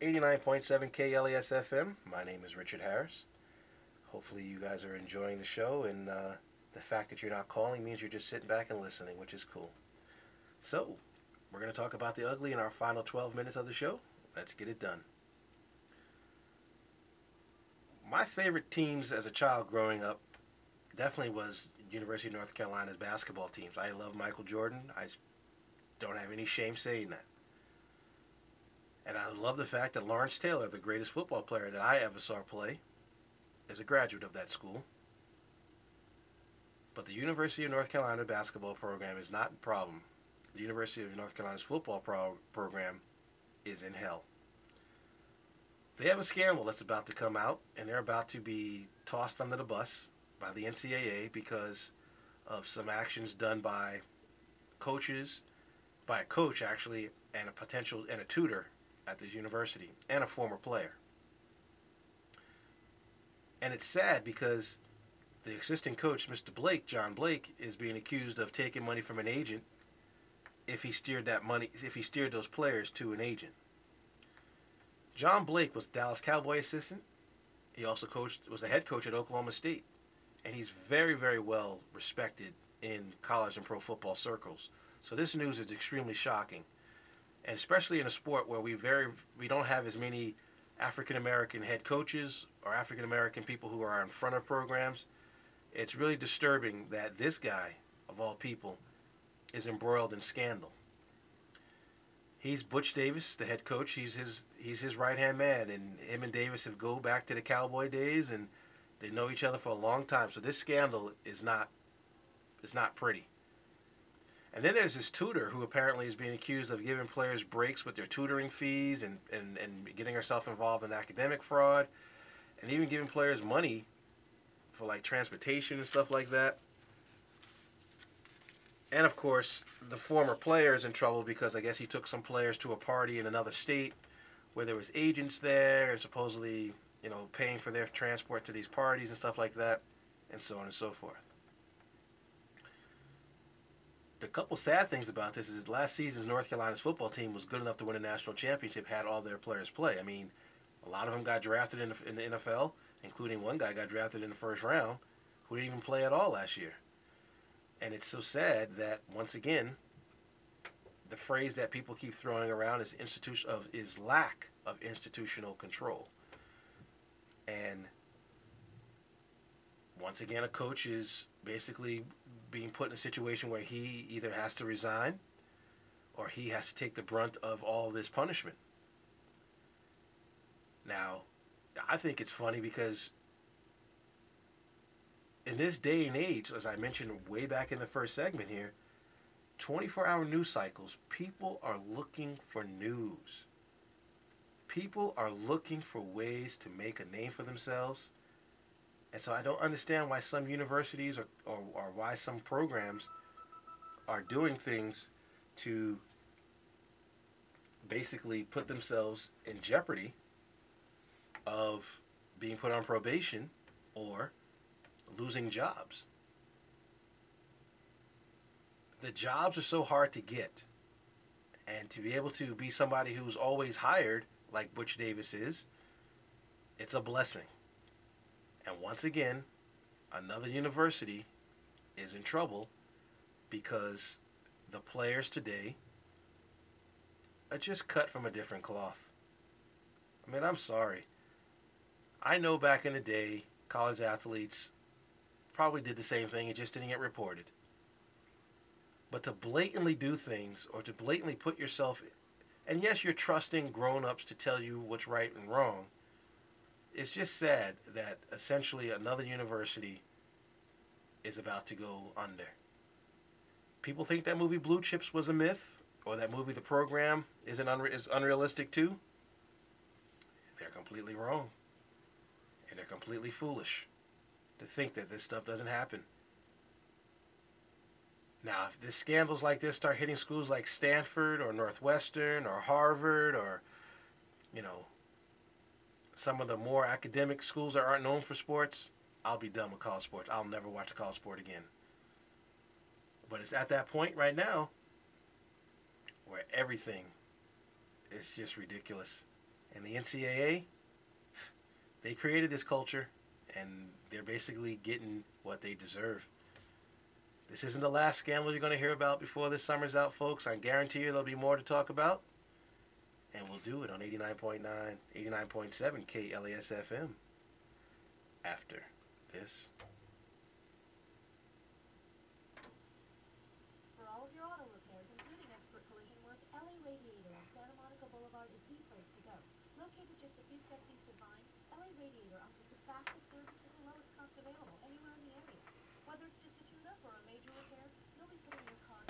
89.7 KLES FM. My name is Richard Harris. Hopefully, you guys are enjoying the show, and the fact that you're not calling means you're just sitting back and listening, which is cool. So, we're going to talk about the ugly in our final 12 minutes of the show. Let's get it done. My favorite teams as a child growing up definitely was University of North Carolina's basketball teams. I love Michael Jordan. I don't have any shame saying that. And I love the fact that Lawrence Taylor, the greatest football player that I ever saw play, is a graduate of that school. But the University of North Carolina basketball program is not a problem. The University of North Carolina's football program is in hell. They have a scandal that's about to come out, and they're about to be tossed under the bus by the NCAA because of some actions done by coaches, by a coach actually, and a tutor at this university, and a former player. And it's sad because the assistant coach, Mr. Blake, John Blake, is being accused of taking money from an agent if he steered those players to an agent. John Blake was Dallas Cowboy assistant. He also was the head coach at Oklahoma State. And he's very, very well respected in college and pro football circles. So this news is extremely shocking. And especially in a sport where we don't have as many African American head coaches or African American people who are in front of programs, it's really disturbing that this guy, of all people, is embroiled in scandal. He's Butch Davis, the head coach. He's his right-hand man, and him and Davis have go back to the Cowboy days, and they know each other for a long time. So this scandal is not pretty. And then there's this tutor who apparently is being accused of giving players breaks with their tutoring fees and getting herself involved in academic fraud, and even giving players money for like transportation and stuff like that. And of course, the former player is in trouble because I guess he took some players to a party in another state where there was agents there and supposedly, paying for their transport to these parties and stuff like that, and so on and so forth. The couple sad things about this is last season's North Carolina's football team was good enough to win a national championship, had all their players play. I mean, a lot of them got drafted in the NFL, including one guy got drafted in the first round who didn't even play at all last year. And it's so sad that, once again, the phrase that people keep throwing around is lack of institutional control. And once again, a coach is basically being put in a situation where he either has to resign or he has to take the brunt of all this punishment. Now, I think it's funny because in this day and age, as I mentioned way back in the first segment here, 24-hour news cycles, people are looking for news. People are looking for ways to make a name for themselves. And so I don't understand why some universities or why some programs are doing things to basically put themselves in jeopardy of being put on probation or losing jobs. The jobs are so hard to get. And to be able to be somebody who's always hired, like Butch Davis is, it's a blessing. And once again, another university is in trouble because the players today are just cut from a different cloth. I mean, I'm sorry. I know back in the day, college athletes probably did the same thing, it just didn't get reported. But to blatantly do things or to blatantly put yourself, and yes, you're trusting grown-ups to tell you what's right and wrong, it's just sad that essentially another university is about to go under. People think that movie Blue Chips was a myth, or that movie The Program is unrealistic too. They're completely wrong. And they're completely foolish to think that this stuff doesn't happen. Now, if scandals like this start hitting schools like Stanford or Northwestern or Harvard or, some of the more academic schools that aren't known for sports, I'll be done with college sports. I'll never watch a college sport again. But it's at that point right now where everything is just ridiculous. And the NCAA, they created this culture, and they're basically getting what they deserve. This isn't the last scandal you're going to hear about before this summer's out, folks. I guarantee you there'll be more to talk about. And we'll do it on 89.9, 89.7 KLAS FM after this. For all of your auto repairs, including expert collision work, LA Radiator on Santa Monica Boulevard is the place to go. Located just a few steps east of Vine, LA Radiator offers the fastest service at the lowest cost available anywhere in the area. Whether it's just a tune-up or a major repair, you'll be putting your car